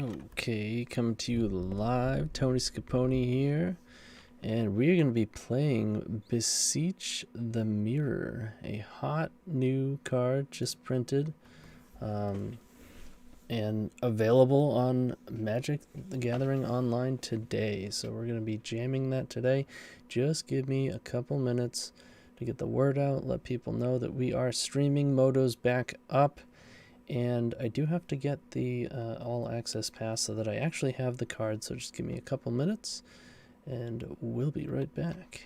Okay, coming to you live, TonyScapone here, and we're going to be playing Beseech the Mirror, a hot new card just printed and available on Magic the Gathering Online today. So we're going to be jamming that today. Just give me a couple minutes to get the word out, let people know that we are streaming. Moto's back up. And I do have to get the all access pass so that I actually have the card. So just give me a couple minutes and we'll be right back.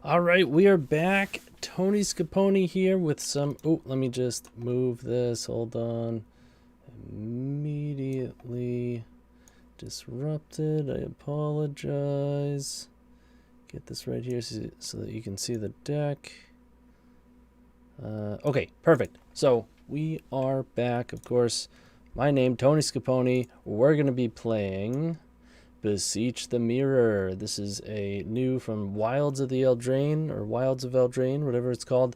All right, we are back. TonyScapone here with some... Oh, let me just move this. Hold on. Immediately disrupted. I apologize. Get this right here so that you can see the deck. Okay, perfect. So we are back. Of course, my name, TonyScapone. We're going to be playing Beseech the Mirror. This is a new from Wilds of the Eldraine, or Wilds of Eldraine, whatever it's called.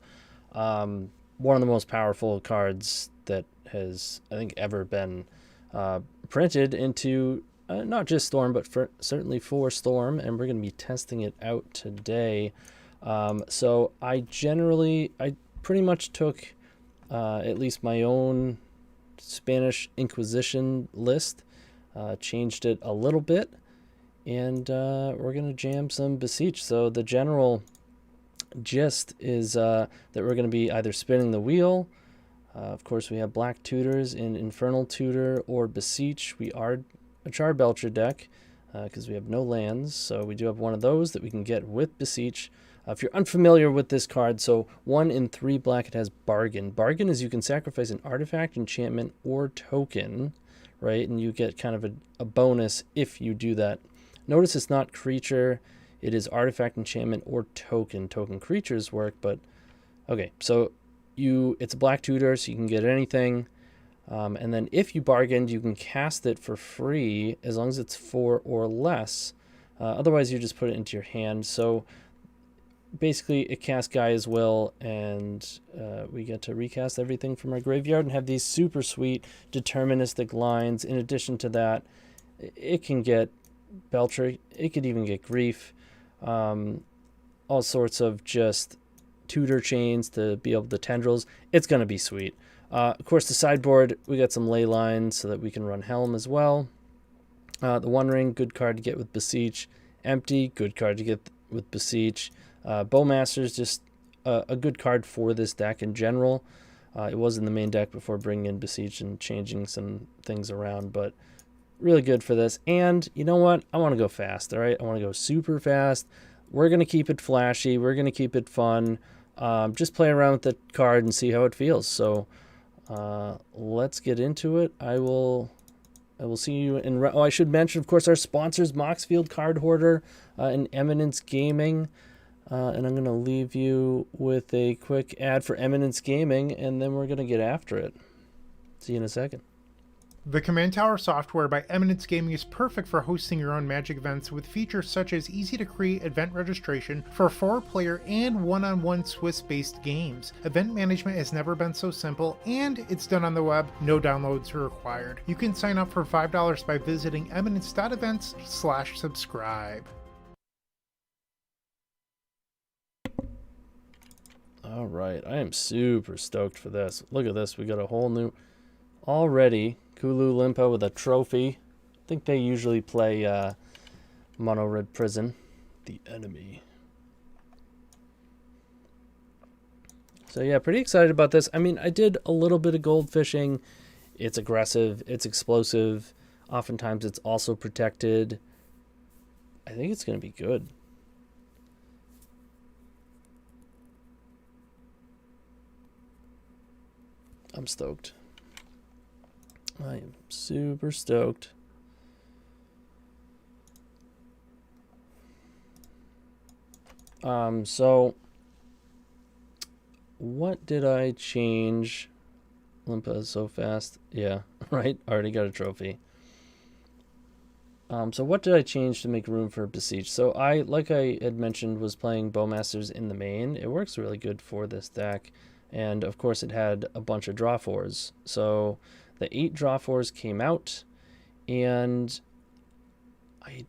One of the most powerful cards that has, I think, ever been printed into not just Storm, but certainly for Storm, and we're going to be testing it out today. So I pretty much took at least my own Spanish Inquisition list, changed it a little bit, and we're going to jam some Beseech. So the general gist is that we're going to be either spinning the wheel. Of course, we have black tutors in Infernal Tutor or Beseech. We are a Charbelcher deck because we have no lands, so we do have one of those that we can get with Beseech. If you're unfamiliar with this card, so 1 in 3 black, it has Bargain. Bargain is you can sacrifice an artifact, enchantment, or token, right? And you get kind of a bonus if you do that. Notice it's not creature. It is artifact, enchantment, or token. Token creatures work, but... Okay, so it's a black tutor, so you can get anything. And then if you bargained, you can cast it for free as long as it's 4 or less. Otherwise, you just put it into your hand. So... basically, it casts Gaea's Will, and we get to recast everything from our graveyard and have these super sweet deterministic lines. In addition to that, it can get Belcher, it could even get Grief, all sorts of just tutor chains to be able to Tendrils. It's going to be sweet. Of course, the sideboard, we got some ley lines so that we can run Helm as well. The One Ring, good card to get with Beseech. Empty, good card to get with Beseech. Bowmaster's just a good card for this deck in general. It was in the main deck before bringing in Beseech and changing some things around, but really good for this. And you know what? I want to go fast, all right? I want to go super fast. We're going to keep it flashy. We're going to keep it fun. Just play around with the card and see how it feels. So let's get into it. I will see you in... Oh, I should mention, of course, our sponsors, Moxfield Card Hoarder and Eminence Gaming. And I'm going to leave you with a quick ad for Eminence Gaming, and then we're going to get after it. See you in a second. The Command Tower software by Eminence Gaming is perfect for hosting your own Magic events with features such as easy-to-create event registration for 4-player and one-on-one Swiss-based games. Event management has never been so simple, and it's done on the web. No downloads are required. You can sign up for $5 by visiting eminence.events/subscribe. All right, I am super stoked for this. Look at this. We got a whole new... Already, Kulu Limpa with a trophy. I think they usually play Mono Red Prison, the enemy. So yeah, pretty excited about this. I mean, I did a little bit of gold fishing. It's aggressive. It's explosive. Oftentimes, it's also protected. I think it's going to be good. I'm stoked. I am super stoked. So what did I change? Limpa is so fast. Yeah, right. Already got a trophy. So what did I change to make room for Beseech? So like I had mentioned, was playing Bowmasters in the main. It works really good for this deck. And of course it had a bunch of draw fours. So the 8 draw fours came out, and I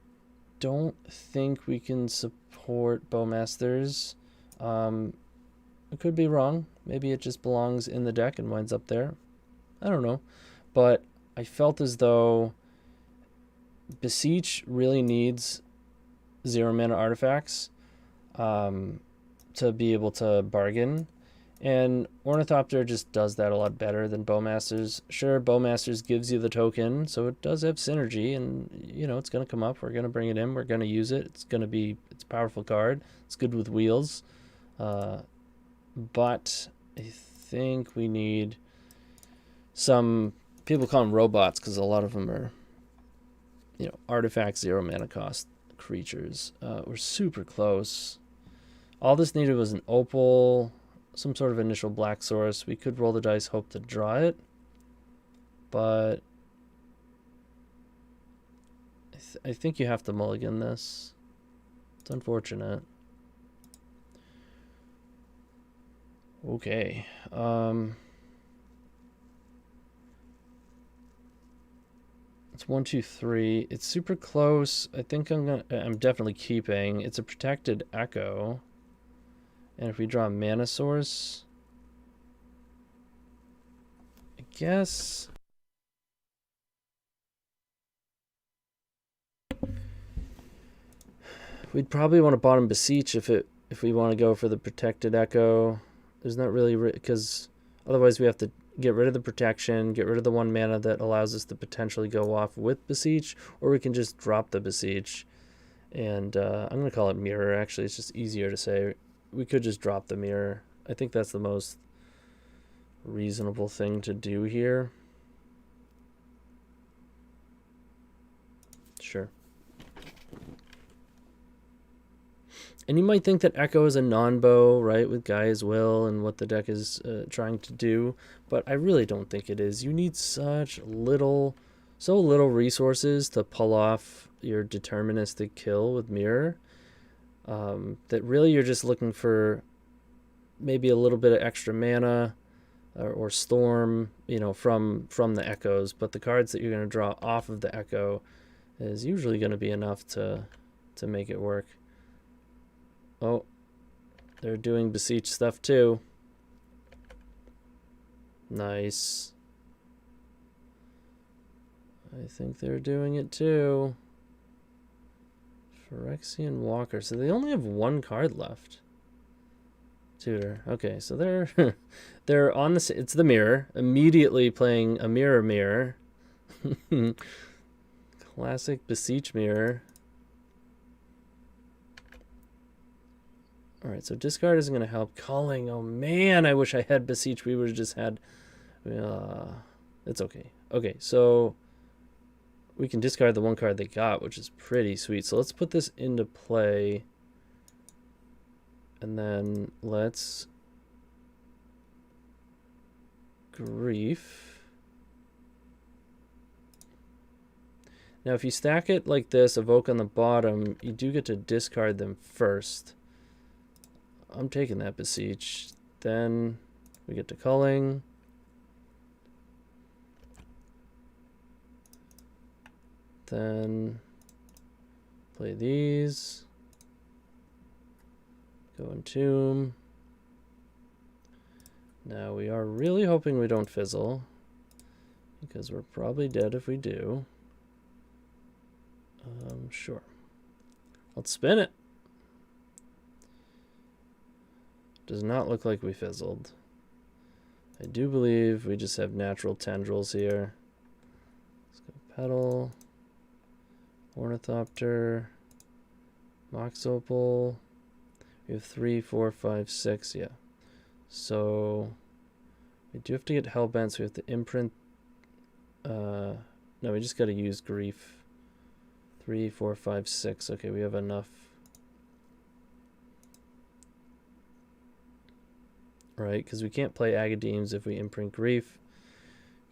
don't think we can support Bowmasters. I could be wrong. Maybe it just belongs in the deck and winds up there. I don't know. But I felt as though Beseech really needs 0 mana artifacts to be able to bargain. And Ornithopter just does that a lot better than Bowmasters. Sure, Bowmasters gives you the token, so it does have synergy, and you know it's going to come up. We're going to bring it in. We're going to use it. It's a powerful card. It's good with wheels, but I think we need some. People call them robots because a lot of them are, you know, artifact 0 mana cost creatures. We're super close. All this needed was an opal. Some sort of initial black source. We could roll the dice, hope to draw it, but I think you have to mulligan this. It's unfortunate. Okay. It's 1, 2, 3. It's super close. I think I'm definitely keeping. It's a protected Echo. And if we draw a mana source, I guess we'd probably want to bottom Beseech if we want to go for the protected Echo. There's not really, because otherwise we have to get rid of the protection, get rid of the 1 mana that allows us to potentially go off with Beseech, or we can just drop the Beseech. And I'm going to call it Mirror, actually. It's just easier to say. We could just drop the Mirror. I think that's the most reasonable thing to do here. Sure. And you might think that Echo is a non-bow, right, with Gaia's Will and what the deck is trying to do, but I really don't think it is. You need so little resources to pull off your deterministic kill with Mirror. That really you're just looking for maybe a little bit of extra mana or storm, you know, from the echoes, but the cards that you're going to draw off of the Echo is usually going to be enough to make it work. Oh, they're doing Beseech stuff too. Nice. I think they're doing it too. Phyrexian Walker. So they only have 1 card left. Tutor. Okay, so they're on the. It's the Mirror. Immediately playing a Mirror. Classic Beseech Mirror. All right, so discard isn't going to help. Calling. Oh man, I wish I had Beseech. We would have just had. It's okay. Okay, so we can discard the 1 card they got, which is pretty sweet. So let's put this into play. And then let's Grief. Now if you stack it like this, evoke on the bottom, you do get to discard them first. I'm taking that Beseech. Then we get to culling. Then play these. Go Entomb. Now we are really hoping we don't fizzle, because we're probably dead if we do. Sure. Let's spin it. Does not look like we fizzled. I do believe we just have natural tendrils here. Let's go Petal, Ornithopter, Mox Opal. We have 3, 4, 5, 6, yeah. So we do have to get Hellbent, so we have to imprint. No, we just got to use Grief. 3, 4, 5, 6. Okay, we have enough. Right, because we can't play Agadeems if we imprint Grief.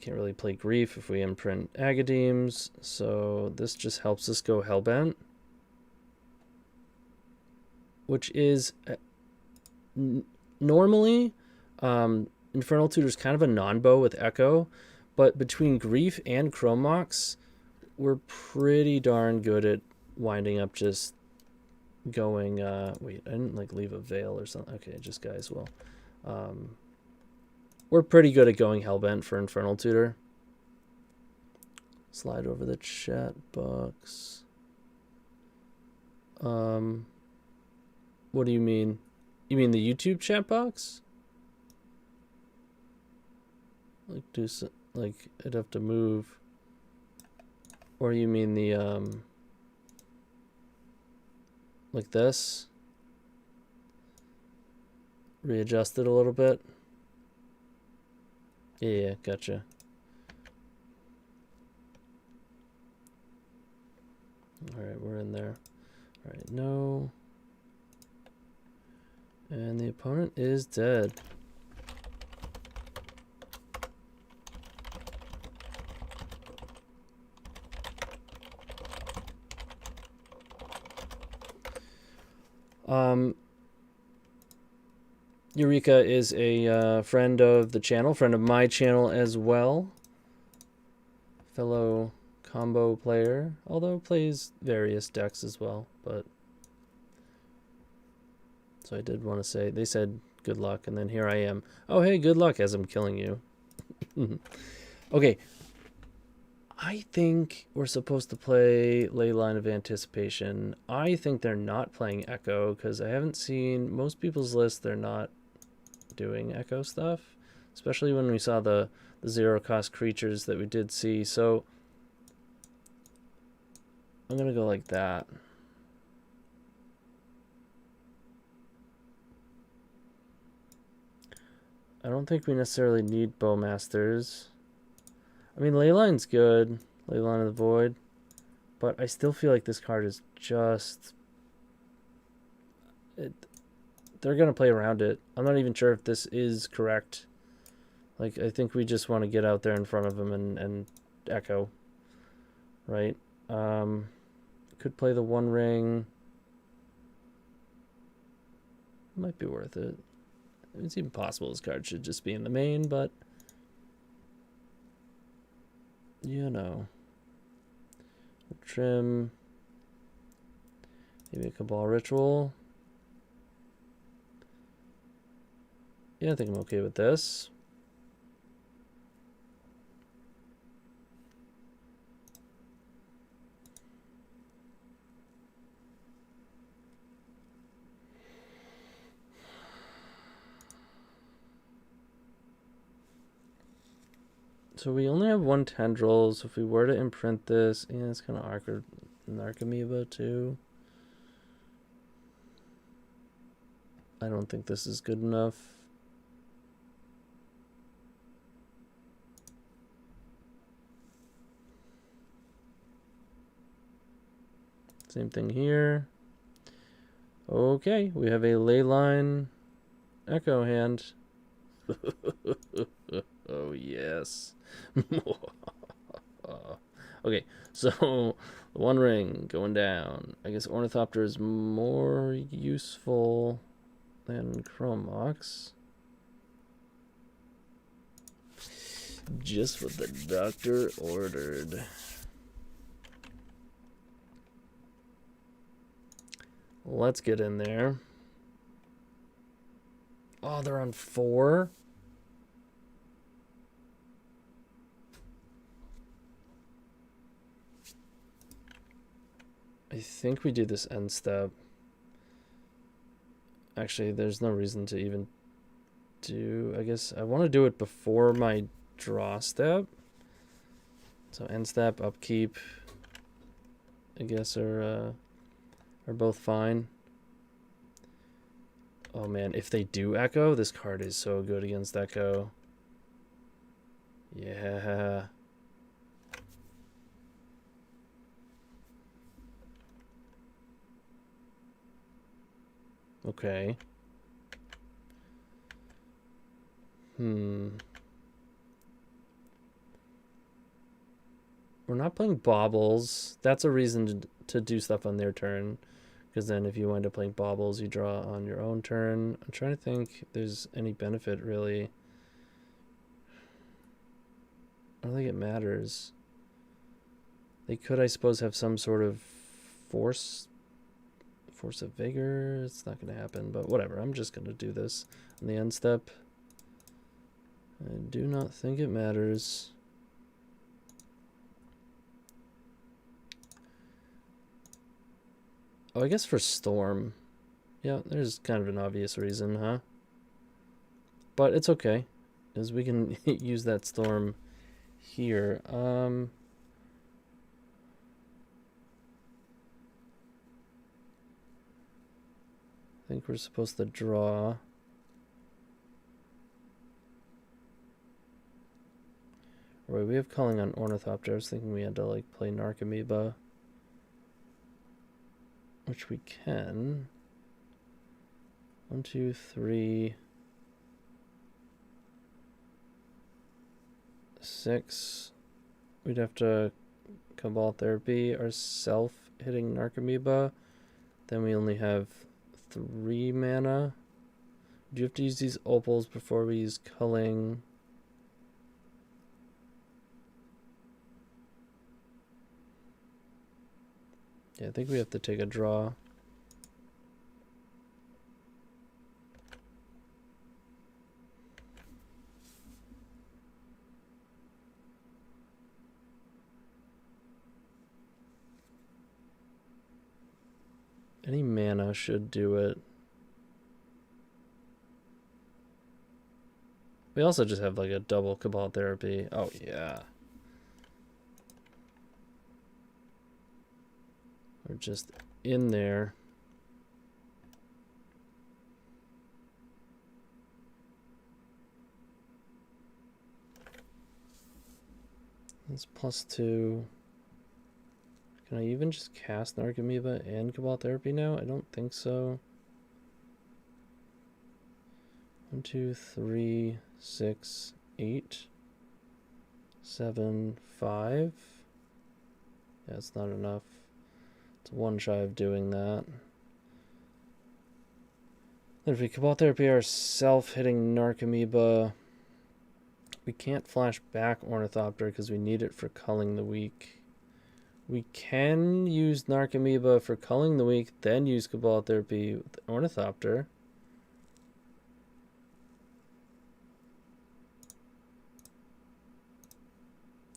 Can't really play Grief if we imprint Agadeems. So this just helps us go Hellbent, which is normally Infernal Tutor is kind of a non-bow with Echo, but between Grief and Chrome Mox, we're pretty darn good at winding up just going. Wait, I didn't like leave a veil or something. Okay, just Gaia's Will. We're pretty good at going Hellbent for Infernal Tutor. Slide over the chat box. What do you mean? You mean the YouTube chat box? Like like it'd have to move. Or you mean the like this? Readjust it a little bit. Yeah, gotcha. Alright, we're in there. Alright, no. And the opponent is dead. Eureka is a friend of the channel, friend of my channel as well. Fellow combo player, although plays various decks as well. But so I did want to say, they said good luck, and then here I am. Oh, hey, good luck as I'm killing you. Okay. I think we're supposed to play Leyline of Anticipation. I think they're not playing Echo because I haven't seen most people's list. They're not doing Echo stuff, especially when we saw the zero cost creatures that we did see. So I'm gonna go like that. I don't think we necessarily need Bowmasters. I mean, Leyline's good, Leyline of the Void, but I still feel like this card is just... they're going to play around it. I'm not even sure if this is correct. Like, I think we just want to get out there in front of them and Echo, right? Could play the One Ring. Might be worth it. It's even possible this card should just be in the main, but... you know. Trim. Maybe a Cabal Ritual. Yeah, I think I'm okay with this. So we only have one Tendril, so if we were to imprint this, yeah, it's kind of awkward. Narcomoeba too. I don't think this is good enough. Same thing here. Okay, we have a Leyline Echo hand. Oh, yes. Okay, so One Ring going down. I guess Ornithopter is more useful than Chrome Mox. Just what the doctor ordered. Let's get in there. Oh, they're on 4. I think we do this end step. Actually, there's no reason to even do... I guess I want to do it before my draw step. So end step, upkeep, I guess are both fine. Oh man, if they do Echo, this card is so good against Echo. Yeah. Okay. We're not playing Baubles. That's a reason to do stuff on their turn. Because then if you wind up playing Baubles, you draw on your own turn. I'm trying to think if there's any benefit, really. I don't think it matters. They could, I suppose, have some sort of force of vigor. It's not going to happen, but whatever. I'm just going to do this on the end step. I do not think it matters. Oh, I guess for Storm. Yeah, there's kind of an obvious reason, huh? But it's okay. because we can use that storm here. I think we're supposed to draw. Right, we have calling on Ornithopter. I was thinking we had to like play Narcomoeba, which we can. 1, 2, 3, 6. We'd have to Cabal Therapy ourself hitting Narcomoeba. Then we only have 3 mana. Do you have to use these opals before we use culling? Yeah, I think we have to take a draw. Any mana should do it. We also just have like a double Cabal Therapy. Oh, yeah. We're just in there. It's +2. Can I even just cast Narcomoeba and Cabal Therapy now? I don't think so. 1, 2, 3, 6, 8, 7, 5. Yeah, it's not enough. It's 1 shy of doing that. Then if we Cabal Therapy ourself hitting Narcomoeba, we can't flash back Ornithopter because we need it for culling the weak. We can use Narcomoeba for culling the weak, then use Cabal Therapy with Ornithopter.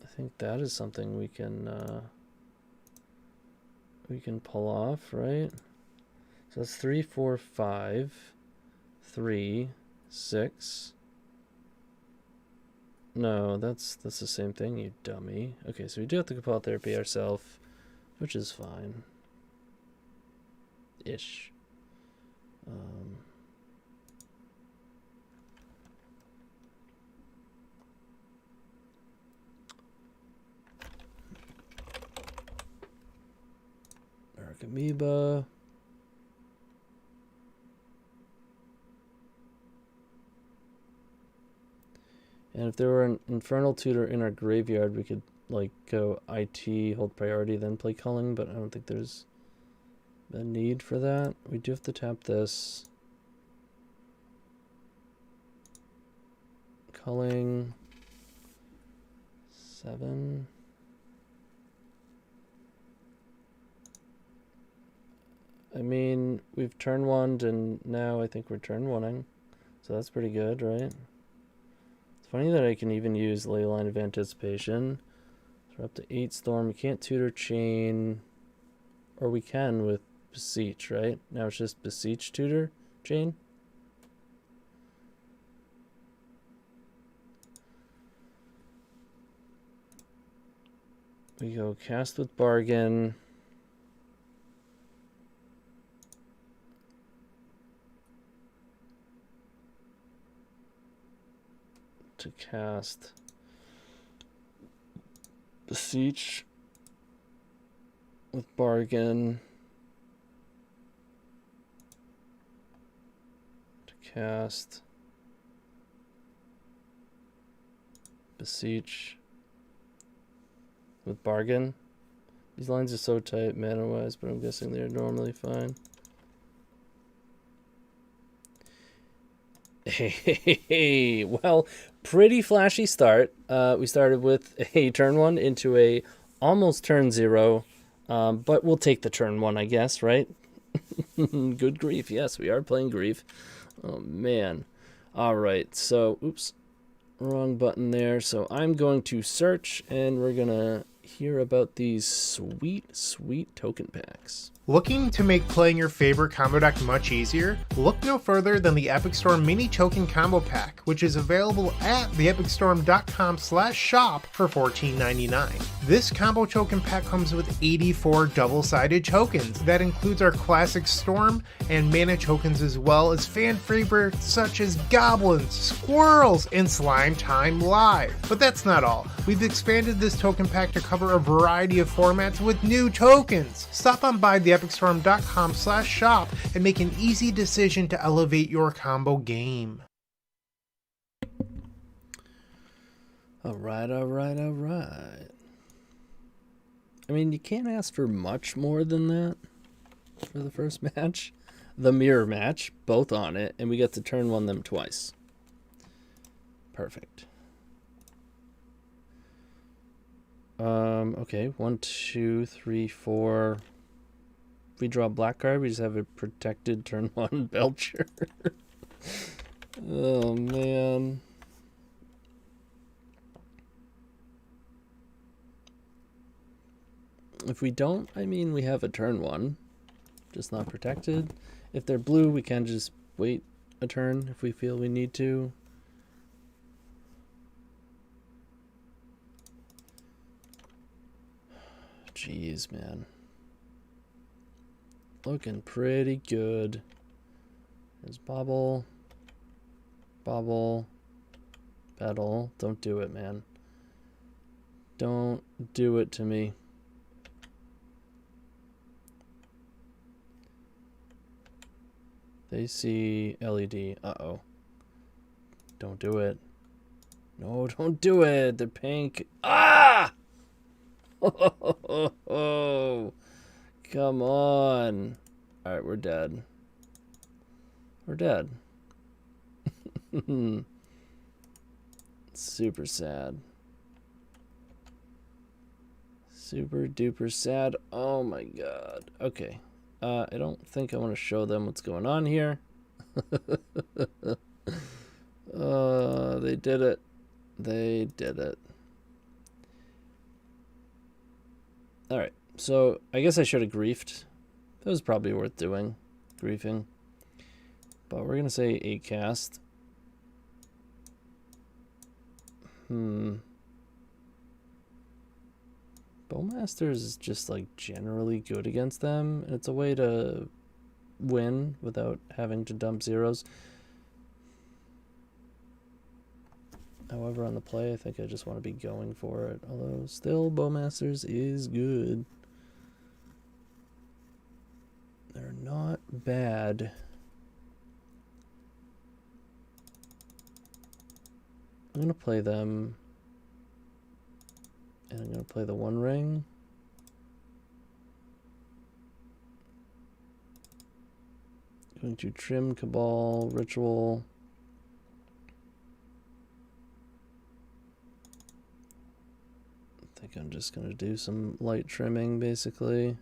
I think that is something we can pull off, right? So that's 3, 4, 5, 3, 6. No, that's the same thing, you dummy. Okay, so we do have to Cabal Therapy ourselves, which is fine. Ish. Narcomoeba. And if there were an Infernal Tutor in our graveyard, we could like go IT, hold priority, then play culling, but I don't think there's a need for that. We do have to tap this. Culling 7. I mean, we've turn 1'd and now I think we're turn 1'ing. So that's pretty good, right? It's funny that I can even use Leyline of Anticipation. So we're up to 8 Storm. We can't tutor chain. Or we can with Beseech, right? Now it's just Beseech tutor chain. We go cast with Bargain. To cast Beseech with Bargain. To cast Beseech with Bargain. These lines are so tight mana-wise, but I'm guessing they're normally fine. Hey, well, pretty flashy start. We started with a turn 1 into a almost turn 0, but we'll take the turn 1, I guess, right? Good grief, yes, we are playing grief. Oh, man. All right, so, oops, wrong button there. So I'm going to search, and we're going to hear about these sweet, sweet token packs. Looking to make playing your favorite combo deck much easier? Look no further than the Epic Storm Mini Token Combo Pack, which is available at theepicstorm.com/shop for $14.99. This combo token pack comes with 84 double-sided tokens. That includes our classic Storm and mana tokens, as well as fan favorites such as Goblins, Squirrels, and Slime Time Live. But that's not all. We've expanded this token pack to cover a variety of formats with new tokens. Stop on by theepicstorm.com/shop and make an easy decision to elevate your combo game. Alright. I mean, you can't ask for much more than that for the first match. The mirror match, both on it, and we get to turn one them twice. Perfect. Okay, 1, 2, 3, 4. If we draw a black card, we just have a protected turn 1 Belcher. Oh, man. If we don't, I mean, we have a turn 1, just not protected. If they're blue, we can just wait a turn if we feel we need to. Jeez, man. Looking pretty good. There's Bobble. Bobble. Petal. Don't do it, man. Don't do it to me. They see LED. Uh-oh. Don't do it. No, don't do it. They're pink. Ah! Oh, come on. Alright, we're dead. We're dead. Super sad. Super duper sad. Oh my god. Okay. I don't think I want to show them what's going on here. They did it. They did it. Alright, so I guess I should have griefed. That was probably worth doing, griefing. But we're going to say 8 cast. Bowmasters is just like generally good against them, and it's a way to win without having to dump zeros. However, on the play, I think I just want to be going for it. Although, still, Bowmasters is good. They're not bad. I'm going to play them. And I'm going to play the One Ring. Going to trim Cabal, Ritual. I think I'm just going to do some light trimming, basically.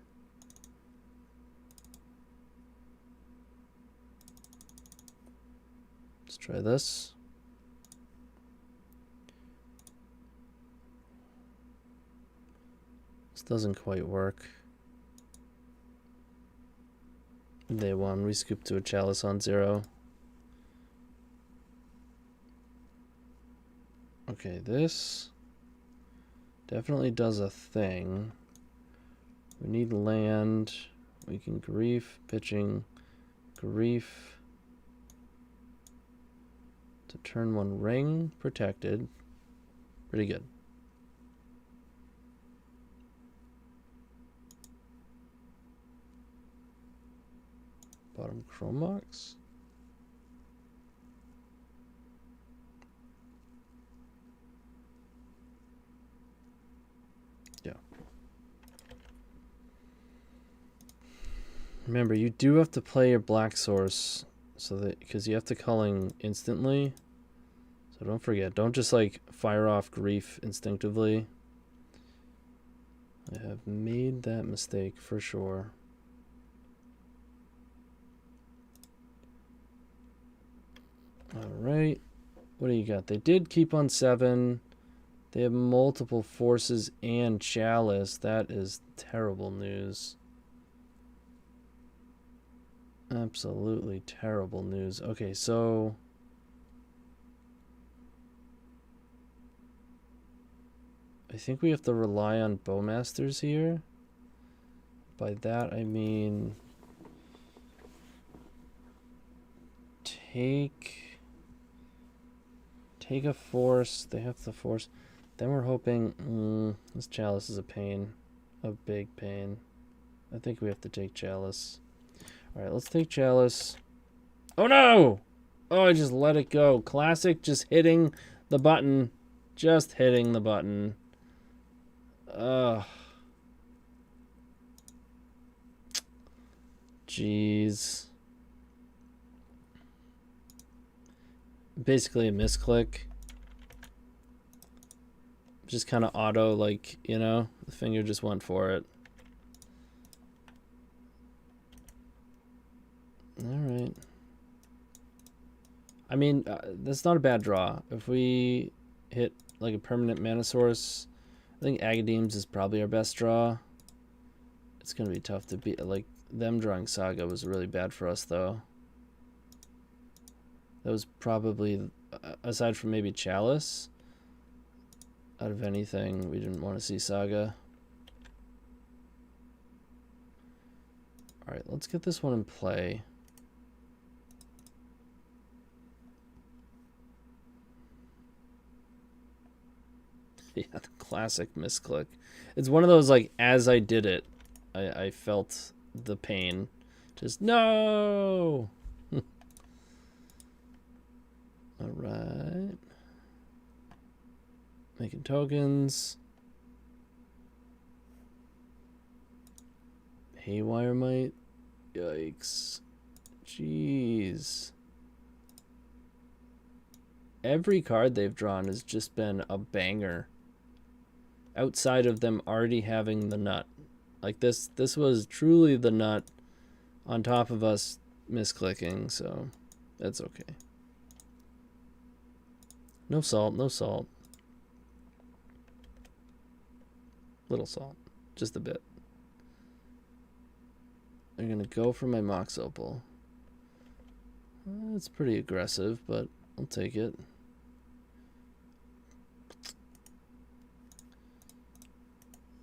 Let's try this. This doesn't quite work. Day 1, we scoop to a Chalice on 0. Okay, this definitely does a thing. We need land. We can grief, pitching, grief. To turn 1 ring, protected. Pretty good. Bottom Chromox. Yeah. Remember, you do have to play your black source so that because you have to culling instantly. So don't forget, don't just like fire off grief instinctively. I have made that mistake for sure. Alright, what do you got? They did keep on 7. They have multiple forces and Chalice. That is terrible news. Absolutely terrible news. Okay, so I think we have to rely on Bowmasters here. By that I mean take a force. They have the force. Then we're hoping this Chalice is a pain, a big pain. I think we have to take Chalice. All right, let's take Chalice. Oh no! Oh, I just let it go. Classic, just hitting the button. Just hitting the button. Ugh. Jeez. Basically a misclick. Just kind of auto, like, you know, the finger just went for it. Alright. I mean, that's not a bad draw. If we hit, like, a permanent mana source, I think Agadeem's is probably our best draw. It's going to be tough to beat. Like, them drawing Saga was really bad for us, though. That was probably, aside from maybe Chalice, out of anything, we didn't want to see Saga. Alright, let's get this one in play. Yeah, the classic misclick. It's one of those, like, as I did it, I felt the pain. Just, no! Alright. Making tokens. Haywire Might. Yikes. Jeez. Every card they've drawn has just been a banger. Outside of them already having the nut. Like this was truly the nut on top of us misclicking, so that's okay. No salt, no salt. Little salt, just a bit. I'm gonna go for my Mox Opal. It's pretty aggressive, but I'll take it.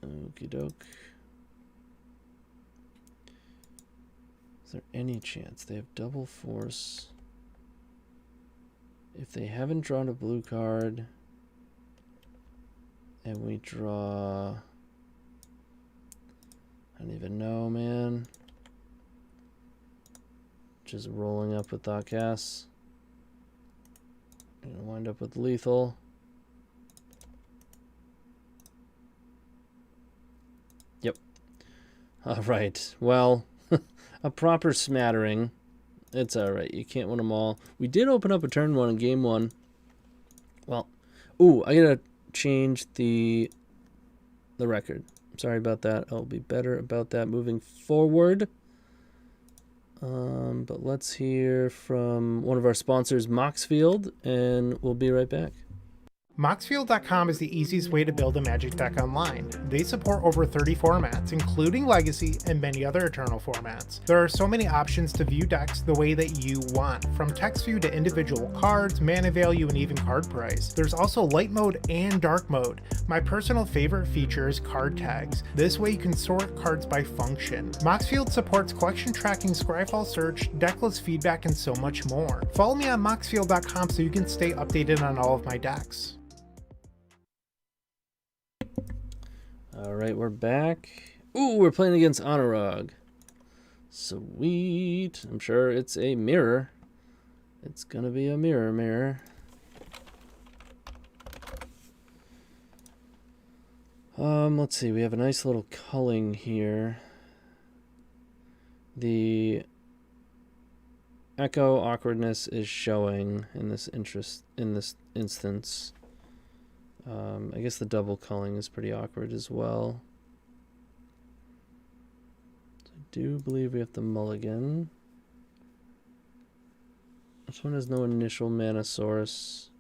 Okie doke. Is there any chance they have double force? If they haven't drawn a blue card and we draw, I don't even know, man. Just rolling up with Thoughtcast. Gonna wind up with lethal. Yep. Alright, well, a proper smattering. It's alright, you can't win them all. We did open up a turn 1 in game 1. Well, ooh, I gotta change the record. Sorry about that. I'll be better about that moving forward. But let's hear from one of our sponsors, Moxfield, and we'll be right back. Moxfield.com is the easiest way to build a Magic deck online. They support over 30 formats, including Legacy and many other Eternal formats. There are so many options to view decks the way that you want, from text view to individual cards, mana value, and even card price. There's also light mode and dark mode. My personal favorite feature is card tags. This way you can sort cards by function. Moxfield supports collection tracking, Scryfall search, decklist feedback, and so much more. Follow me on Moxfield.com so you can stay updated on all of my decks. Alright, we're back. Ooh, we're playing against Honorog. Sweet. I'm sure it's a mirror. It's gonna be a mirror. Let's see. We have a nice little culling here. The echo awkwardness is showing in this instance. I guess the double culling is pretty awkward as well. So I do believe we have to mulligan. This one has no initial mana source.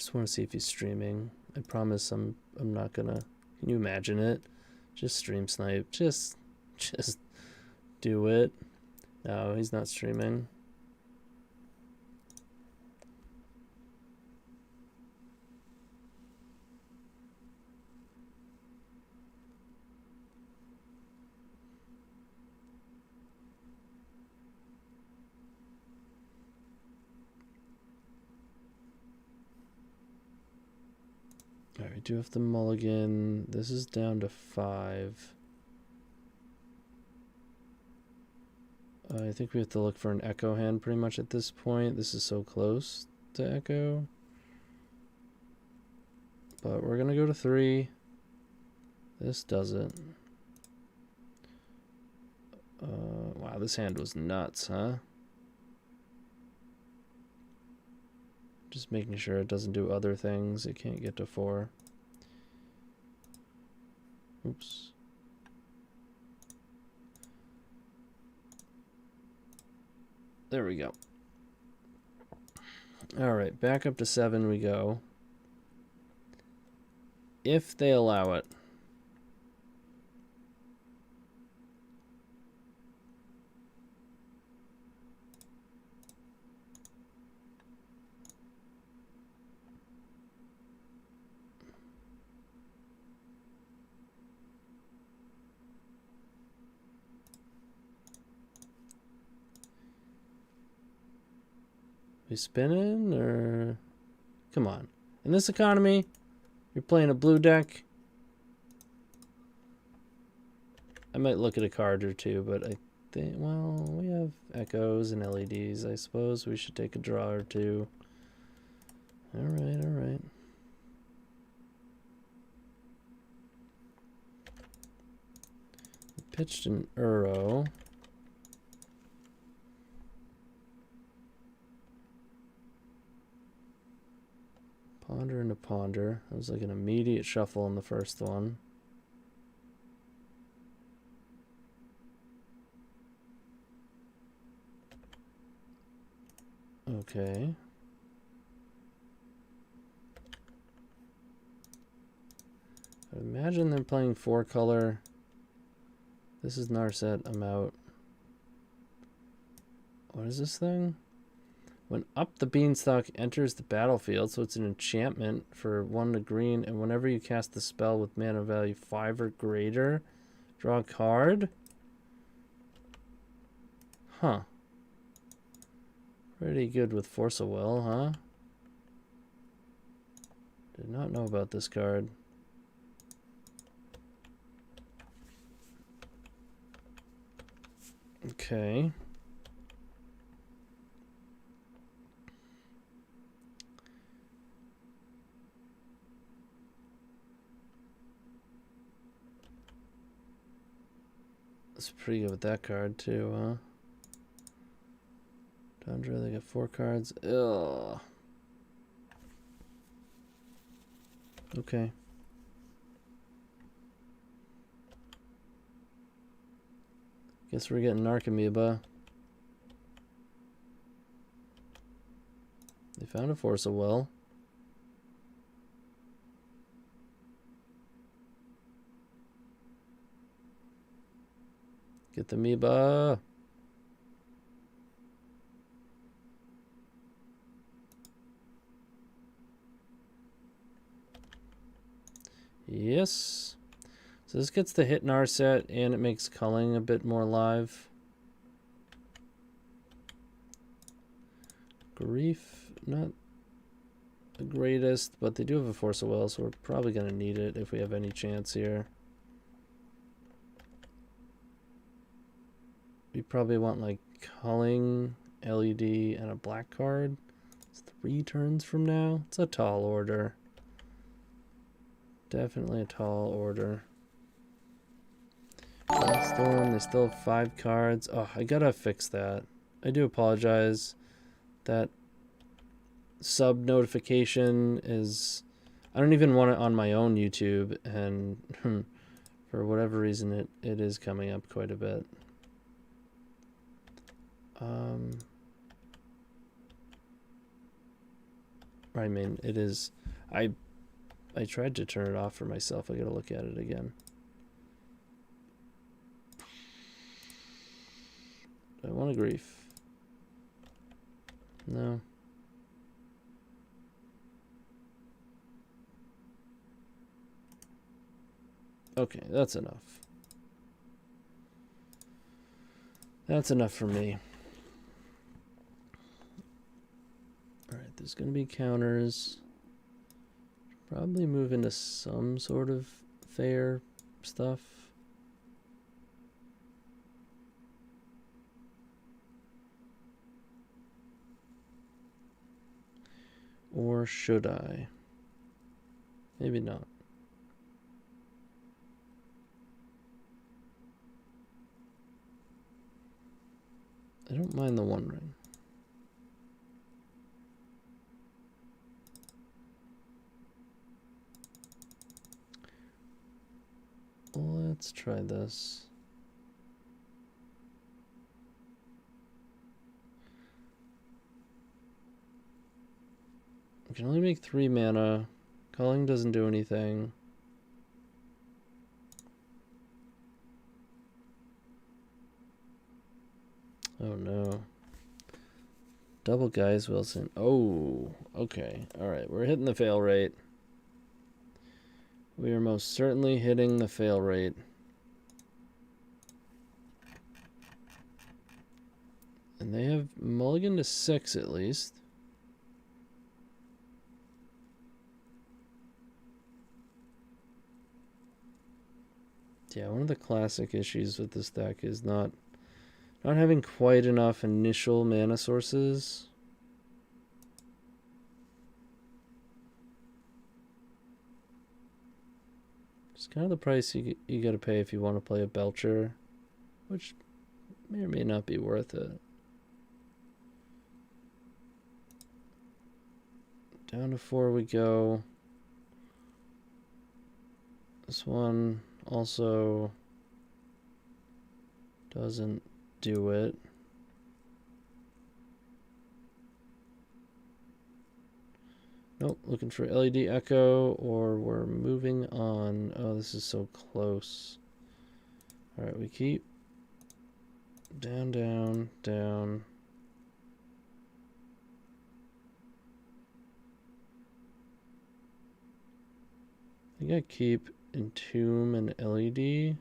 just want to see if he's streaming. I promise I'm not gonna. Can you imagine it? Just stream snipe. Just do it. No, he's not streaming. Alright, we do have the mulligan. This is down to 5. I think we have to look for an echo hand pretty much at this point. This is so close to echo. But we're going to go to 3. This doesn't. Wow, this hand was nuts, huh? Just making sure it doesn't do other things. It can't get to 4. Oops. There we go. Alright, back up to 7 we go. If they allow it. We spinning or come on. In this economy, you're playing a blue deck. I might look at a card or two, but I think, well, we have echoes and LEDs. I suppose we should take a draw or two. All right, all right. Pitched an Uro. Ponder into ponder. That was like an immediate shuffle on the first one. Okay. I imagine they're playing 4-color. This is Narset. I'm out. What is this thing? When Up the Beanstalk enters the battlefield, so it's an enchantment for 1 to green, and whenever you cast the spell with mana value 5 or greater, draw a card? Huh. Pretty good with Force of Will, huh? Did not know about this card. Okay. That's pretty good with that card too, huh? Tundra, they got 4 cards. Ugh. Okay. Guess we're getting Narcomoeba. They found a Force of Will. Get the Amoeba. Yes. So this gets the hit Narset and it makes culling a bit more live. Grief, not the greatest, but they do have a Force of Will, so we're probably going to need it if we have any chance here. We probably want like culling, LED, and a black card. It's 3 turns from now. It's a tall order. Definitely a tall order. Storm, they still have 5 cards. Oh, I gotta fix that. I do apologize. That sub notification is... I don't even want it on my own YouTube, and for whatever reason it is coming up quite a bit. I mean, it is. I tried to turn it off for myself. I gotta look at it again. I want a grief. No. Okay, that's enough. That's enough for me. Alright, there's gonna be counters. Probably move into some sort of fair stuff. Or should I? Maybe not. I don't mind the One Ring. Let's try this. We can only make 3 mana. Calling doesn't do anything. Oh no. Double Guys Wilson. Oh, okay. Alright, we're hitting the fail rate. We are most certainly hitting the fail rate. And they have mulligan to 6 at least. Yeah, one of the classic issues with this deck is not having quite enough initial mana sources. It's kind of the price you got to pay if you want to play a Belcher, which may or may not be worth it. Down to 4 we go. This one also doesn't do it. Nope, looking for LED Echo, or we're moving on. Oh, this is so close. Alright, we keep down, down, down. I think I keep Entomb and LED.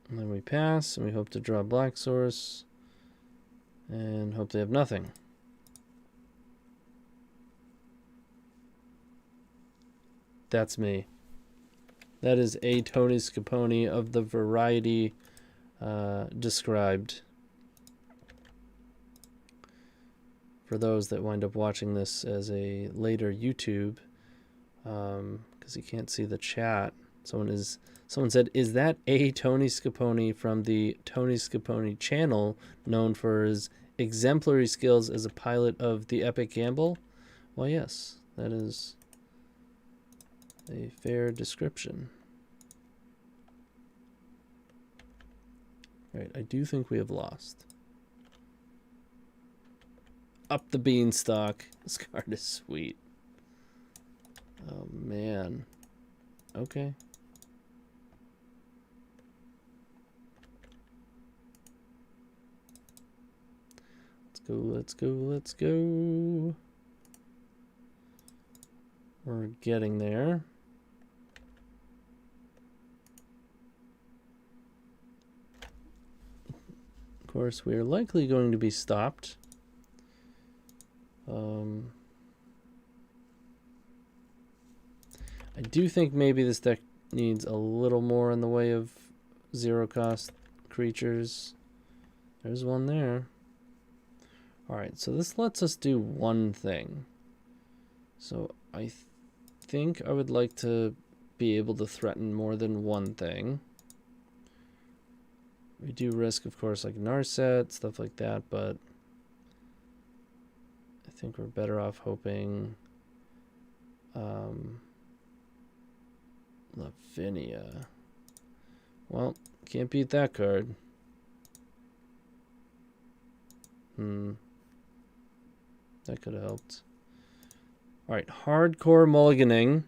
And then we pass, and we hope to draw Black Source, and hope they have nothing. That's me. That is a TonyScapone of the variety described. For those that wind up watching this as a later YouTube, because you can't see the chat, someone said, "Is that a TonyScapone from the TonyScapone channel, known for his exemplary skills as a pilot of the Epic Gamble?" Well, yes, that is a fair description. Right, I do think we have lost. Up the beanstalk. This card is sweet. Oh, man. Okay. Let's go, let's go, let's go. We're getting there. Of course, we are likely going to be stopped. I do think maybe this deck needs a little more in the way of 0-cost creatures. There's one there. Alright, so this lets us do one thing. So I think I would like to be able to threaten more than one thing. We do risk, of course, like Narset, stuff like that, but I think we're better off hoping Lavinia. Well, can't beat that card. That could have helped. All right, hardcore mulliganing.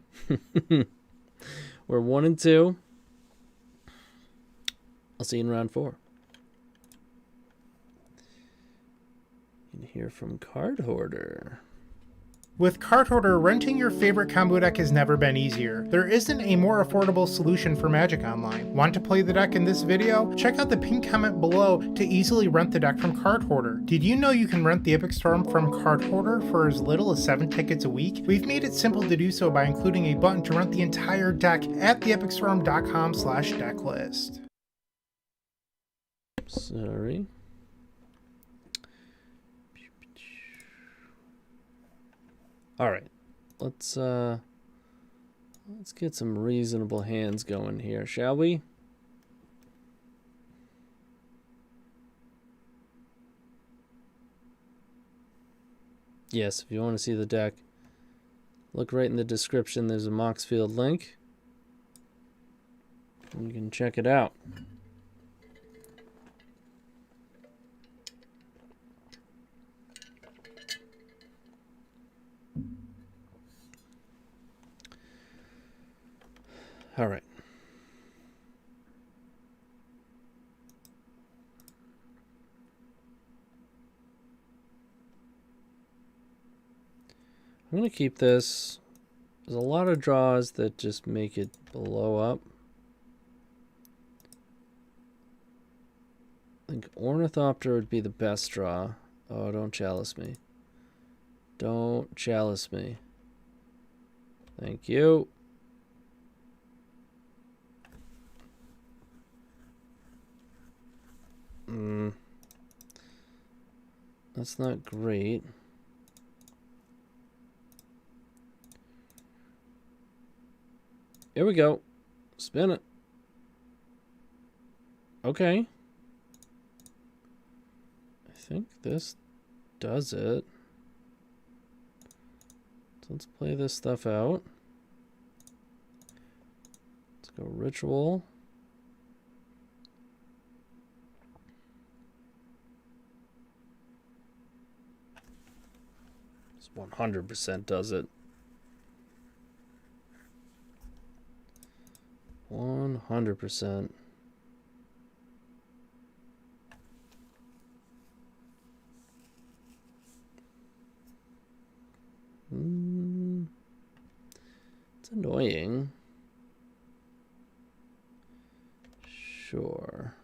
We're 1 and 2. I'll see you in round 4. You can hear from Card Hoarder. With Card Hoarder, renting your favorite combo deck has never been easier. There isn't a more affordable solution for Magic Online. Want to play the deck in this video? Check out the pinned comment below to easily rent the deck from Card Hoarder. Did you know you can rent the Epic Storm from Card Hoarder for as little as 7 tickets a week? We've made it simple to do so by including a button to rent the entire deck at theepicstorm.com/decklist. Sorry. All right, let's get some reasonable hands going here, shall we? Yes, if you want to see the deck, look right in the description. There's a Moxfield link. And you can check it out. All right. I'm going to keep this. There's a lot of draws that just make it blow up. I think Ornithopter would be the best draw. Oh, don't chalice me. Don't chalice me. Thank you. That's not great. Here we go. Spin it. Okay. I think this does it. So let's play this stuff out. Let's go Ritual. This 100% does it. 100%. It's annoying. Sure.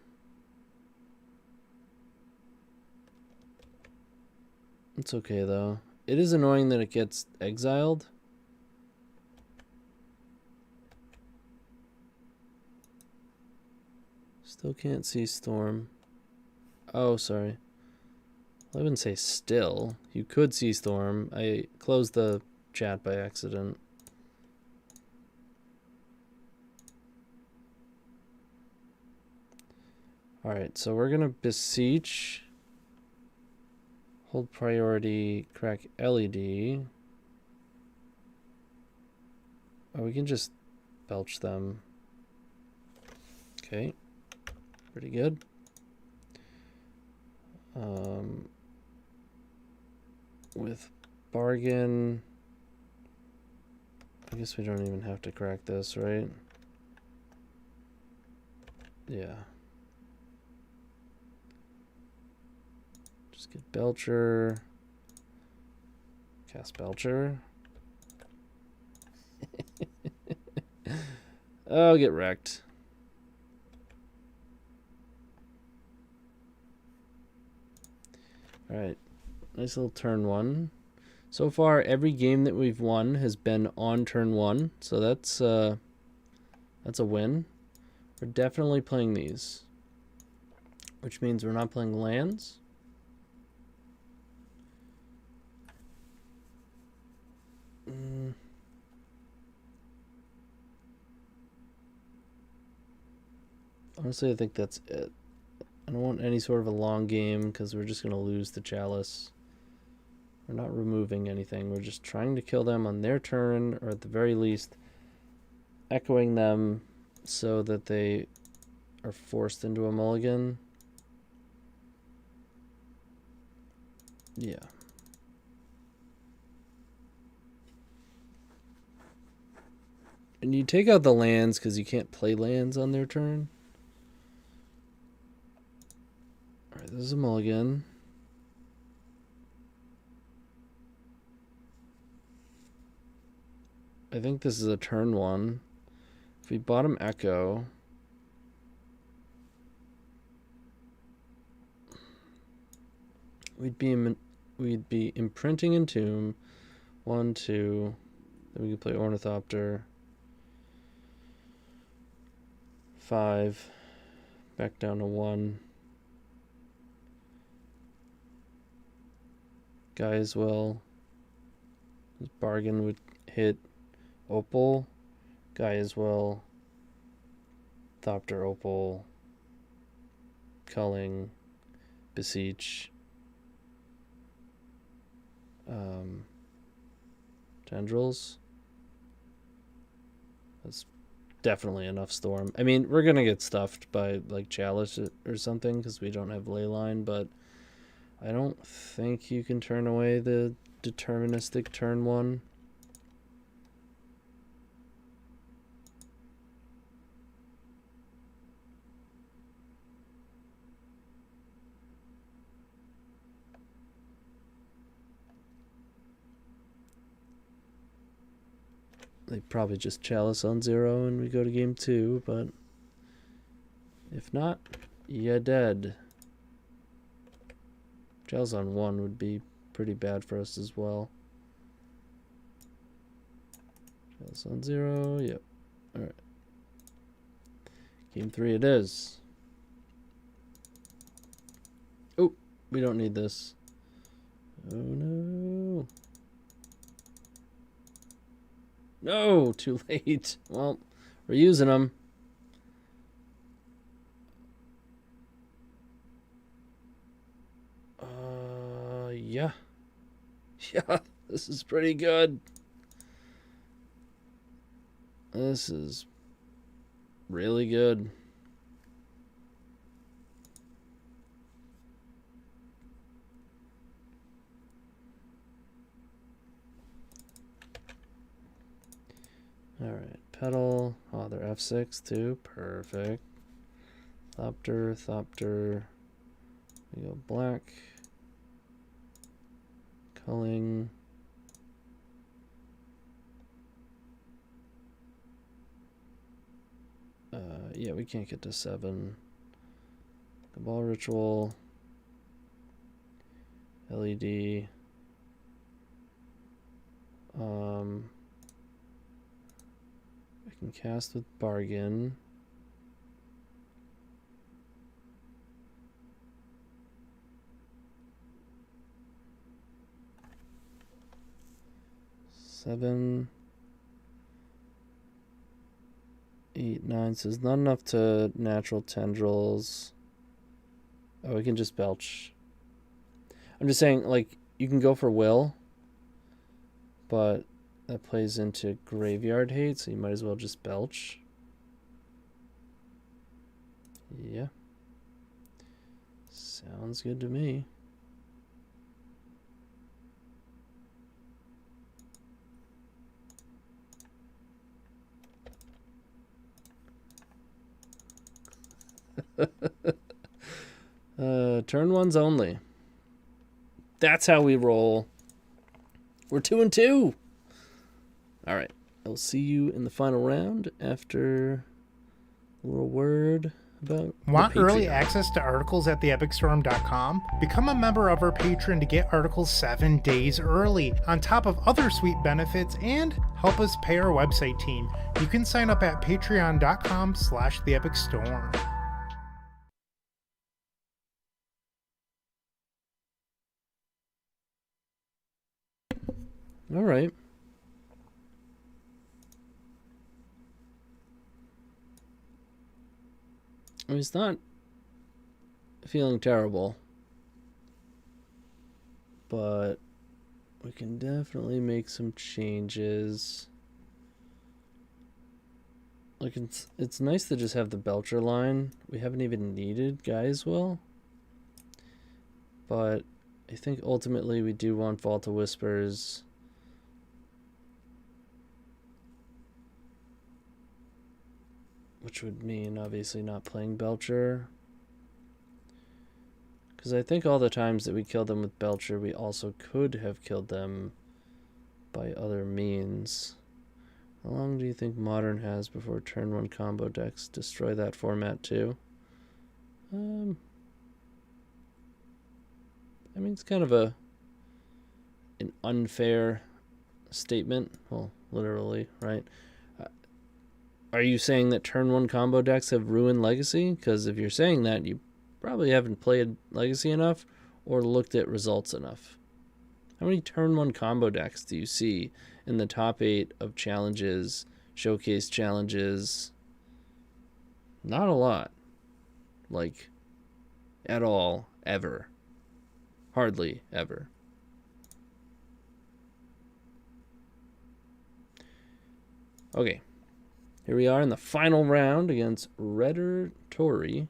It's okay though. It is annoying that it gets exiled. Still can't see Storm. Oh, sorry. I wouldn't say still. You could see Storm. I closed the chat by accident. Alright, so we're going to Beseech. Hold priority, crack LED. Oh, we can just belch them. Okay. Pretty good. With bargain, I guess we don't even have to crack this, right? Yeah. Just get Belcher. Cast Belcher. Oh, get wrecked. Alright, nice little turn 1. So far, every game that we've won has been on turn 1, so that's a win. We're definitely playing these, which means we're not playing lands. Honestly, I think that's it. I don't want any sort of a long game because we're just going to lose the chalice. We're not removing anything. We're just trying to kill them on their turn, or at the very least, echoing them so that they are forced into a mulligan. Yeah. And you take out the lands because you can't play lands on their turn. Alright, this is a mulligan. I think this is a turn 1. If we bottom Echo, we'd be imprinting Entomb. 1, 2. Then we could play Ornithopter. 5. Back down to 1. Gaea as well. This bargain would hit Opal. Gaea as well. Thopter, Opal. Culling. Beseech. Tendrils. That's definitely enough Storm. I mean, we're gonna get stuffed by like Chalice or something because we don't have Leyline, but I don't think you can turn away the deterministic turn 1. They probably just Chalice on 0 and we go to game 2, but if not, you're dead. Chalice on 1 would be pretty bad for us as well. Chalice on 0, yep. Alright. Game 3 it is. Oh, we don't need this. Oh no. No, too late. Well, we're using them. Yeah. Yeah, this is pretty good. This is really good. Alright, Petal. Oh, they're F6 too. Perfect. Thopter. We go black. Culling. Yeah, we can't get to 7. Cabal Ritual. LED. We can cast with Bargain. Seven, 8, 9. So it's not enough to natural tendrils. Oh, we can just belch. I'm just saying, like, you can go for will, but that plays into graveyard hate, so you might as well just belch. Yeah. Sounds good to me. Turn 1s only. That's how we roll. We're 2-2. All right. I'll see you in the final round after a little word about Want the early Patreon. access to articles at theepicstorm.com? Become a member of our Patreon to get articles 7 days early, on top of other sweet benefits, and help us pay our website team. You can sign up at patreon.com/theepicstorm. All right. I mean, it's not feeling terrible, but we can definitely make some changes. Like, it's nice to just have the Belcher line. We haven't even needed Gaea as well, but I think ultimately we do want Vault of Whispers. Which would mean obviously not playing Belcher. Because I think all the times that we killed them with Belcher, we also could have killed them by other means. How long do you think Modern has before turn 1 combo decks destroy that format too? I mean, it's kind of an unfair statement. Well, literally, right? Are you saying that turn 1 combo decks have ruined Legacy? Because if you're saying that, you probably haven't played Legacy enough or looked at results enough. How many turn 1 combo decks do you see in the top 8 of challenges, showcase challenges? Not a lot. Like, at all, ever. Hardly ever. Okay. Here we are in the final round against Redder Tory.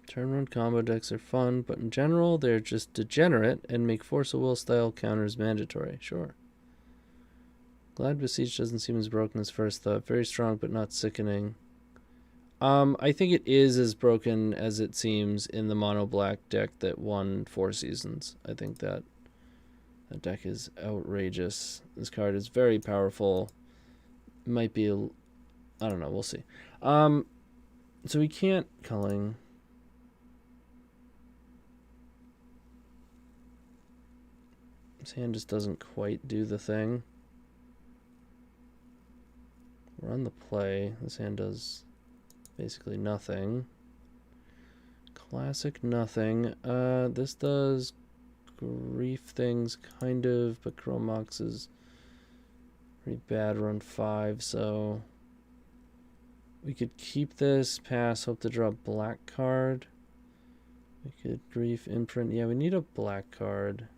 Turn 1 combo decks are fun, but in general, they're just degenerate and make Force of Will style counters mandatory. Sure. Glad Beseech doesn't seem as broken as first thought. Very strong, but not sickening. I think it is as broken as it seems in the mono black deck that won 4 seasons. I think that deck is outrageous. This card is very powerful. Might be, I don't know. We'll see. So we can't culling. This hand just doesn't quite do the thing. We're on the play. This hand does basically nothing. Classic nothing. This does grief things, kind of, but Chromox is pretty bad run 5, so we could keep this, pass, hope to draw a black card. We could grief, imprint. Yeah, we need a black card.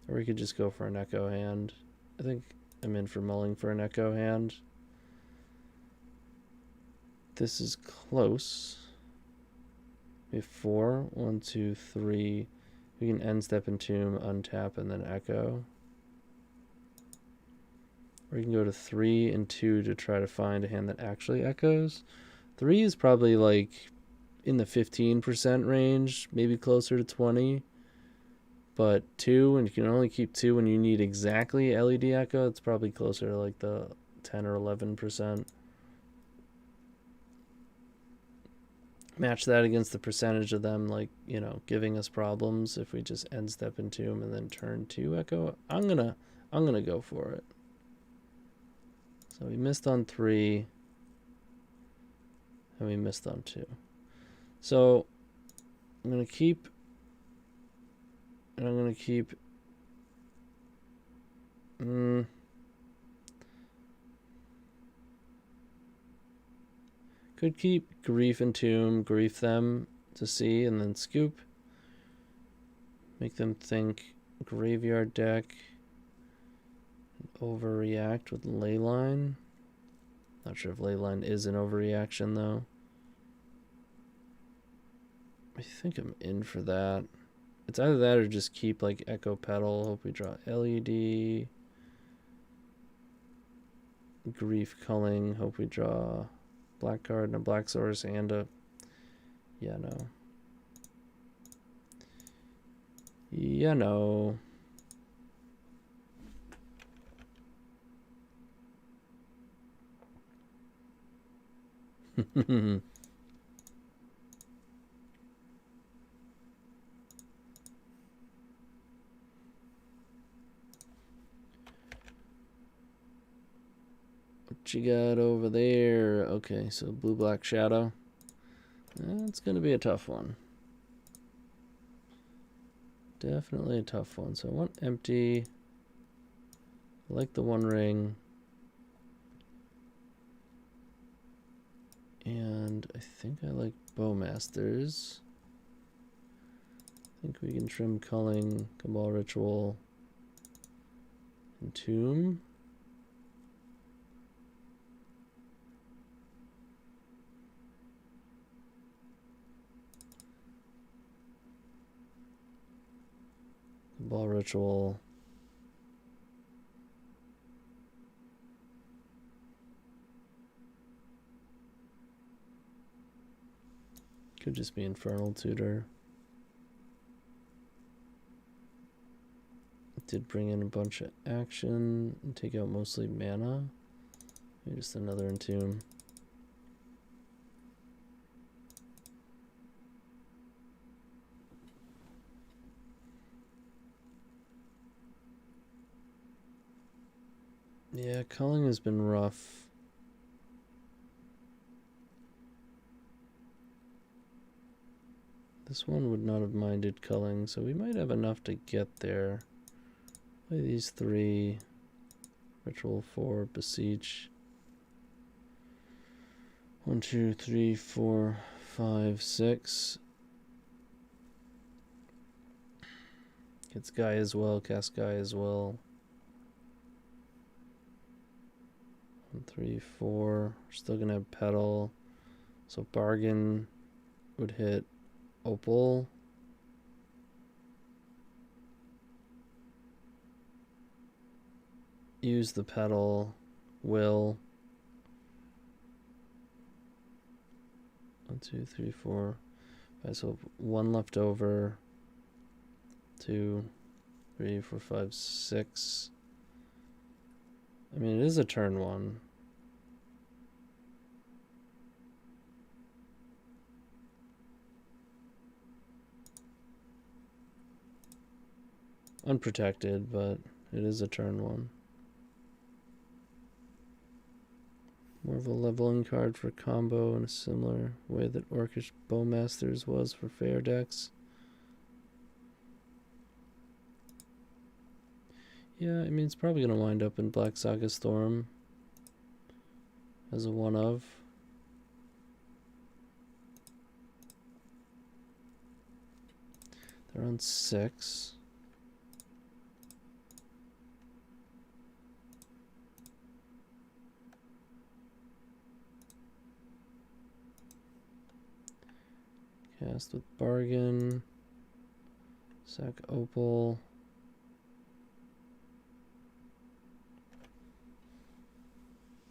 Or we could just go for an Echo hand. I think I'm in for mulling for an Echo hand. This is close. We have 4. 1, 2, 3. We can end step and tomb, untap, and then Echo. Or you can go to 3 and 2 to try to find a hand that actually echoes. 3 is probably like in the 15% range, maybe closer to 20. But 2, and you can only keep 2 when you need exactly LED Echo, it's probably closer to like the 10 or 11%. Match that against the percentage of them, like, you know, giving us problems if we just end step and tomb and then turn 2 Echo. I'm gonna go for it. So we missed on 3, and we missed on 2. So I'm gonna keep. And I'm going to keep... Could keep Grief and Tomb, Grief them to see, and then Scoop. Make them think Graveyard deck. Overreact with Leyline. Not sure if Leyline is an overreaction, though. I think I'm in for that. It's either that or just keep like Echo Petal. Hope we draw LED. Grief Culling. Hope we draw black card and a black source and a... Yeah, no. Yeah, no. What you got over there? Okay, so blue-black shadow. That's going to be a tough one. Definitely a tough one. So I want empty. I like the one ring. And I think I like Bowmasters. I think we can trim culling, Cabal Ritual. Entomb. Ball Ritual. Could just be Infernal Tutor. Did bring in a bunch of action and take out mostly mana. Maybe just another Entomb. Yeah, culling has been rough. This one would not have minded culling, so we might have enough to get there. Play these 3. Ritual 4, Beseech. 1, 2, 3, 4, 5, 6. Gets Gaea as well, cast Gaea as well. 1, 3, 4. We're still gonna have Petal. So Bargain would hit Opal. Use the Petal. Will. 1, 2, 3, 4. Alright, so 1 left over. 2, 3, 4, 5, 6. I mean, it is a turn 1. Unprotected, but it is a turn 1. More of a leveling card for combo in a similar way that Orcish Bowmasters was for fair decks. Yeah, I mean, it's probably going to wind up in Black Saga Storm as a one of. They're on 6. Cast with Bargain. Sack Opal.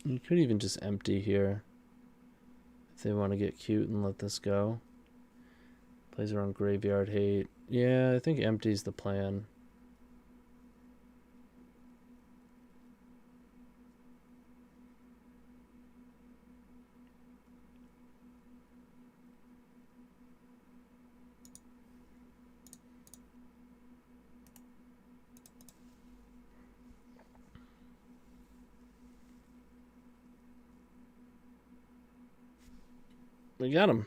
You could even just empty here if they want to get cute and let this go. Plays around Graveyard Hate. Yeah, I think empty's the plan. We got him.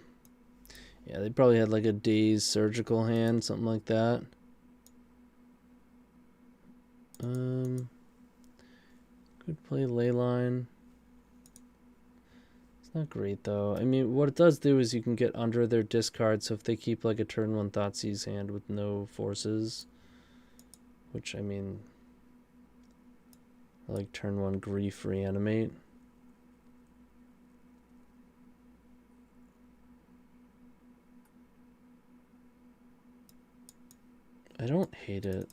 Yeah, they probably had like a Dazed Surgical Hand, something like that. Could play Leyline. It's not great though. I mean, what it does do is you can get under their discard, so if they keep like a turn 1 Thoughtseize hand with no forces, which I mean, like turn 1 Grief Reanimate. I don't hate it.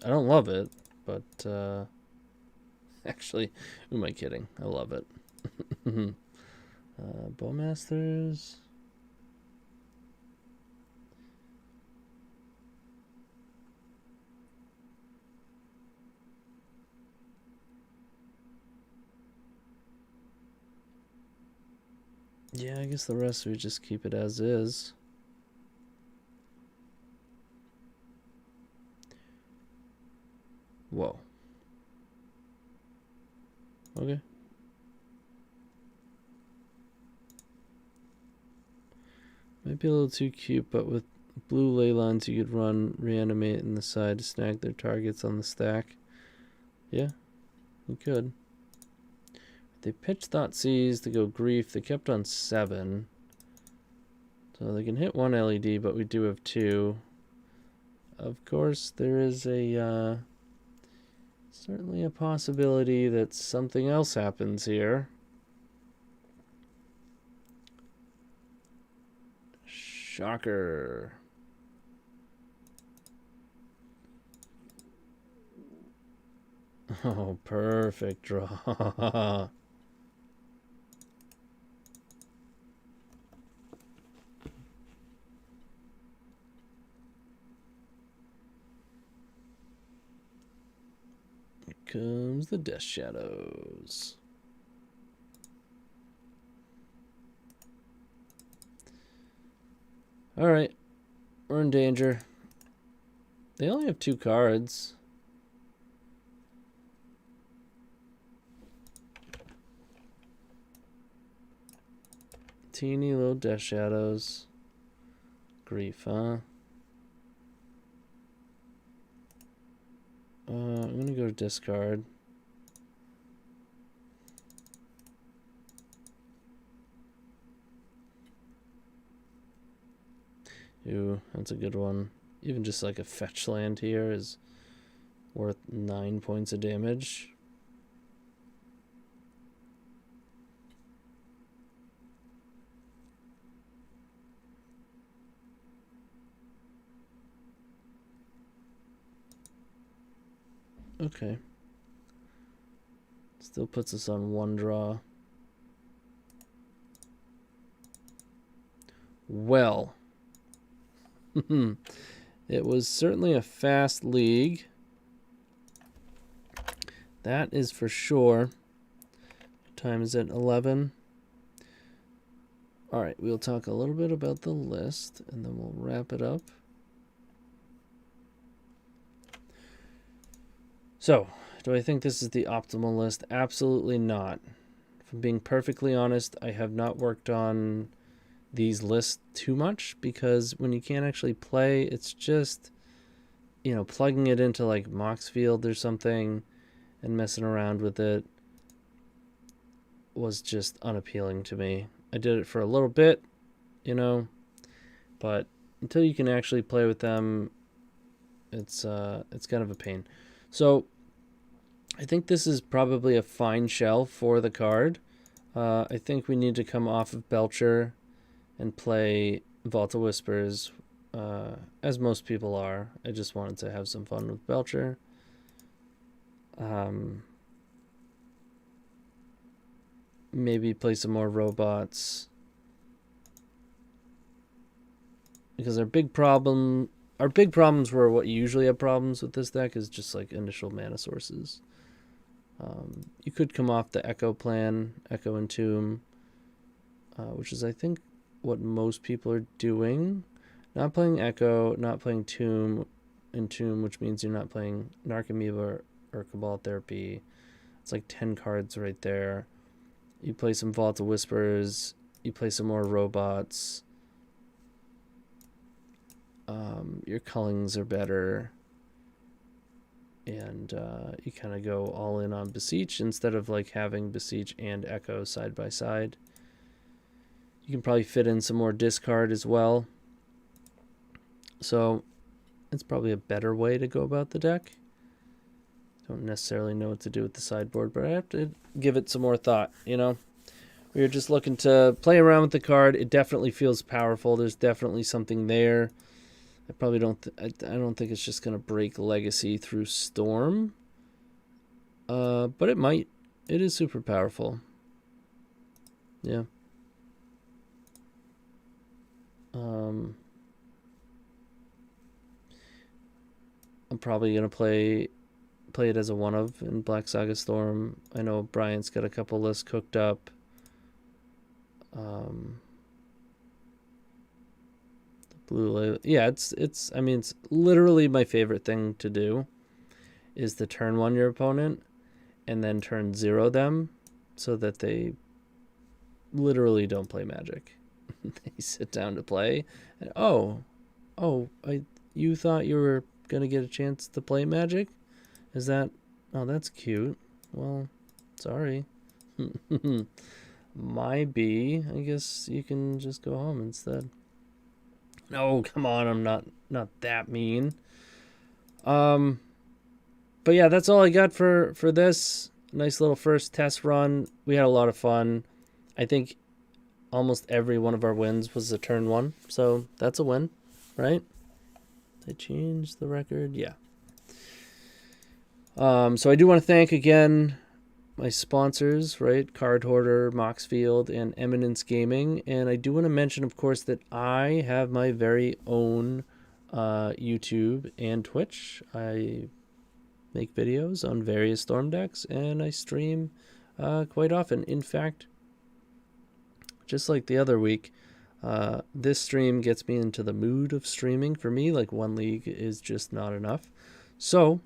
I don't love it, but actually, who am I kidding? I love it. Bowmasters. Yeah, I guess the rest we just keep it as is. Whoa. Okay. Might be a little too cute, but with blue Leylines you could run Reanimate in the side to snag their targets on the stack. Yeah, you could. They pitched Thoughtseize to go Grief. They kept on 7. So they can hit 1 LED, but we do have 2. Of course, there is a Certainly a possibility that something else happens here. Shocker. Oh, perfect draw. Here comes the Death Shadows. Alright, we're in danger. They only have 2 cards. Teeny little Death Shadows. Grief, huh? I'm gonna go to discard. Ooh, that's a good one. Even just like a fetch land here is worth 9 points of damage. Okay. Still puts us on 1 draw. Well. It was certainly a fast league. That is for sure. What time is it? 11. All right, we'll talk a little bit about the list, and then we'll wrap it up. So, do I think this is the optimal list? Absolutely not. If I'm being perfectly honest, I have not worked on these lists too much, because when you can't actually play, it's just, you know, plugging it into like Moxfield or something and messing around with it was just unappealing to me. I did it for a little bit, you know, but until you can actually play with them, it's kind of a pain. So I think this is probably a fine shell for the card. I think we need to come off of Belcher and play Vault of Whispers, as most people are. I just wanted to have some fun with Belcher. Maybe play some more robots, because our big problems were what you usually have problems with this deck, is just like initial mana sources. You could come off the Echo plan, Echo and Tomb, which is I think what most people are doing. Not playing Echo, not playing Tomb, which means you're not playing Narcomoeba or Cabal Therapy. It's like 10 cards right there. You play some Vault of Whispers, you play some more robots. Your Cullings are better. And you kind of go all in on Beseech instead of like having Beseech and Echo side by side. You can probably fit in some more discard as well. So it's probably a better way to go about the deck. Don't necessarily know what to do with the sideboard, but I have to give it some more thought, you know? We were just looking to play around with the card. It definitely feels powerful. There's definitely something there. I probably I don't think it's just going to break Legacy through Storm. But it might. It is super powerful. Yeah. I'm probably going to play it as a one-of in Black Saga Storm. I know Bryant's got a couple lists cooked up. Blue, yeah, it's I mean, it's literally my favorite thing to do is to turn 1 your opponent and then turn 0 them, so that they literally don't play Magic. They sit down to play, and you thought you were gonna get a chance to play Magic? Is that? Oh, that's cute. Well, sorry. My B, I guess you can just go home instead. No, come on, I'm not that mean. But But yeah, that's all I got for this nice little first test run. We had a lot of fun. I think almost every one of our wins was a turn 1, so that's a win, right? Did I change the record? Yeah. So I do want to thank again my sponsors, right? Card Hoarder, Moxfield, and Eminence Gaming. And I do want to mention, of course, that I have my very own YouTube and Twitch. I make videos on various Storm decks, and I stream quite often. In fact, just like the other week, this stream gets me into the mood of streaming. For me, like, one league is just not enough. So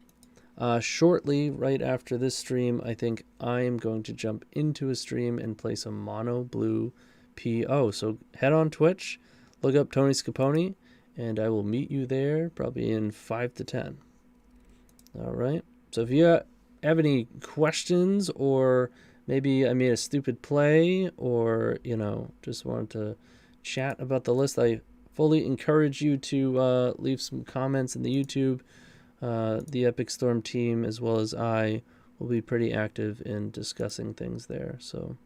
shortly, right after this stream, I think I am going to jump into a stream and play some Mono Blue PO. So head on Twitch, look up TonyScapone, and I will meet you there probably in 5 to 10. All right. So if you have any questions, or maybe I made a stupid play, or, you know, just wanted to chat about the list, I fully encourage you to leave some comments in the YouTube. The Epic Storm team, as well as I, will be pretty active in discussing things there. So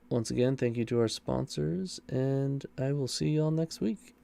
once again, thank you to our sponsors, and I will see you all next week.